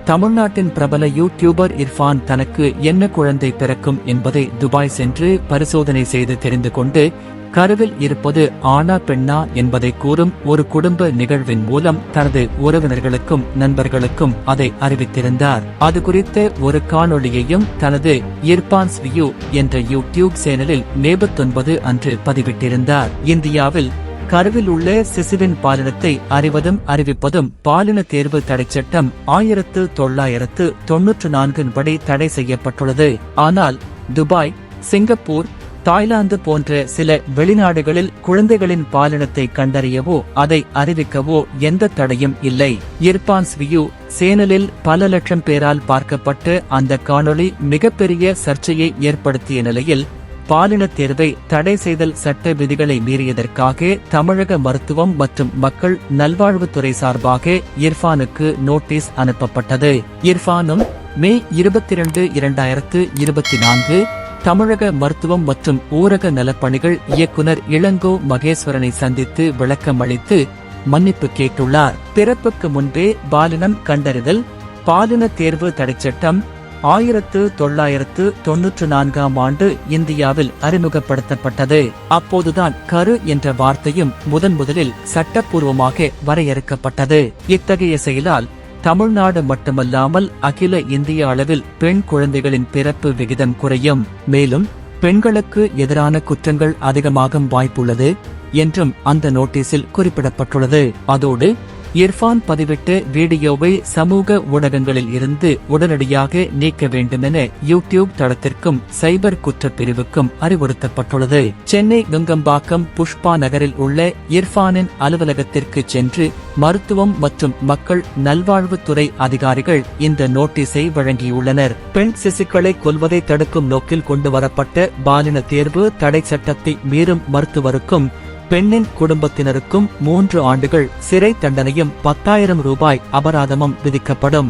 தமிழ்நாட்டின் பிரபல யூடியூபர் இர்ஃபான் தனக்கு என்ன குழந்தை பிறக்கும் என்பதை துபாய் சென்று பரிசோதனை செய்து தெரிந்து கொண்டு கருவில் இருப்பது ஆணா பெண்ணா என்பதை கூறும் ஒரு குடும்ப நிகழ்வின் மூலம் தனது உறவினர்களுக்கும் நண்பர்களுக்கும் அதை அறிவித்திருந்தார். அது குறித்த ஒரு காணொளியையும் தனது இர்ஃபான்ஸ் வியூ என்ற யூடியூப் சேனலில் மே 9 அன்று பதிவிட்டிருந்தார். இந்தியாவில் கருவில் உள்ள சிசுவின் பாலினத்தை அறிவதும் அறிவிப்பதும் பாலின தேர்வு தடைச் சட்டம் 1994 படி தடை செய்யப்பட்டுள்ளது. ஆனால் துபாய், சிங்கப்பூர், தாய்லாந்து போன்ற சில வெளிநாடுகளில் குழந்தைகளின் பாலினத்தை கண்டறியவோ அதை அறிவிக்கவோ எந்த தடையும் இல்லை. இர்ஃபான்ஸ் வியூ சேனலில் பல லட்சம் பேரால் பார்க்கப்பட்டு அந்த காணொளி மிகப்பெரிய சர்ச்சையை ஏற்படுத்திய நிலையில் பாலின தேர்வை தடை செய்தல் சட்ட விதிகளை மீறியதற்காக தமிழக மருத்துவம் மற்றும் மக்கள் நல்வாழ்வுத்துறை சார்பாக இர்ஃபானுக்கு நோட்டீஸ் அனுப்பப்பட்டது. இர்ஃபானும் மே 22, 2024 தமிழக மருத்துவம் மற்றும் ஊரக நலப்பணிகள் இயக்குனர் இளங்கோ மகேஸ்வரனை சந்தித்து விளக்கம் அளித்து மன்னிப்பு கேட்டுள்ளார். பிறப்புக்கு முன்பே பாலினம் கண்டறிதல் பாலின தேர்வு தடைச்சட்டம் 1994 இந்தியாவில் அறிமுகப்படுத்தப்பட்டது. அப்போதுதான் கரு என்ற வார்த்தையும் முதலில் சட்டப்பூர்வமாக வரையறுக்கப்பட்டது. இத்தகைய செயலால் தமிழ்நாடு மட்டுமல்லாமல் அகில இந்திய அளவில் பெண் குழந்தைகளின் பிறப்பு விகிதம் குறையும். மேலும் பெண்களுக்கு எதிரான குற்றங்கள் அதிகமாகும் வாய்ப்புள்ளது என்றும் அந்த நோட்டீஸில் குறிப்பிடப்பட்டுள்ளது. அதோடு இர்ஃபான் பதிவிட்ட வீடியோவை சமூக ஊடகங்களில் இருந்து உடனடியாக நீக்க வேண்டுமென யூடியூப் தளத்திற்கும் சைபர் குற்றப்பிரிவுக்கும் அறிவுறுத்தப்பட்டுள்ளது. சென்னை நுங்கம்பாக்கம் புஷ்பா நகரில் உள்ள இர்ஃபானின் அலுவலகத்திற்கு சென்று மருத்துவம் மற்றும் மக்கள் நல்வாழ்வுத்துறை அதிகாரிகள் இந்த நோட்டீஸை வழங்கியுள்ளனர். பெண் சிசுக்களை கொல்வதை தடுக்கும் நோக்கில் கொண்டுவரப்பட்ட பாலின தேர்வு தடை சட்டத்தை மீறும் மருத்துவருக்கும் பெண்ணின் குடும்பத்தினருக்கும் 3 ஆண்டுகள் சிறை தண்டனையும் 10,000 ரூபாய் அபராதமும் விதிக்கப்படும்.